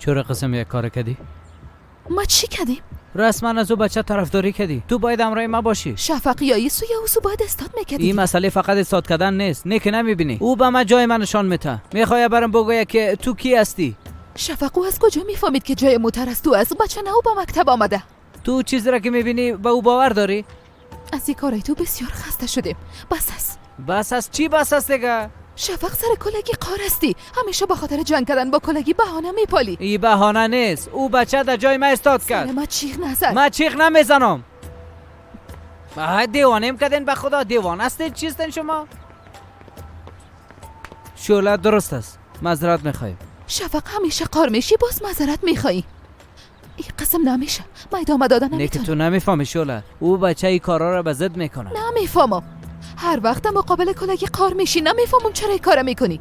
چرا قسم یک کار کردی؟ ما چی کردیم؟ رسما از او بچه طرفداری کردی. تو باید همراه ما باشی. شفق یا یسو یا اوسو باید استاد میکردی. این مسئله فقط استاد کردن نیست. نه که نمیبینی او به من جای من نشان میده. میخوای برام بگویه که تو کی هستی؟ شفق او از کجا میفهمید که جای موتر است؟ تو از بچه نه او به مکتب آمده. تو چیزی را که میبینی به او باور داری؟ از این کارای تو بسیار خسته شدیم. بس است. بس از چی بس است دیگه؟ شفق سر کلگی قار هستی. همیشه به خاطر جنگ کردن با کلگی بهانه میپالی. این بهانه نیست. او بچه در جای من استاد کرد. ما چیغ نزن. من چیغ نمیزنم. دیوانه کردین به خدا. دیوانه هستین چیستین شما؟ شعله درست است. معذرت میخوایم. شفق همیشه قار میشی باز معذرت میخوایی. این قسم نمیشه. من ادامه دادن نه که نمیتونم. تو نمیفهمی شعله. او بچه ای کارا را به ضد میکنه. نمیفهمم. هر وقت مقابل کلگی قار میشی نمیفهمم چرا این کارو میکنی.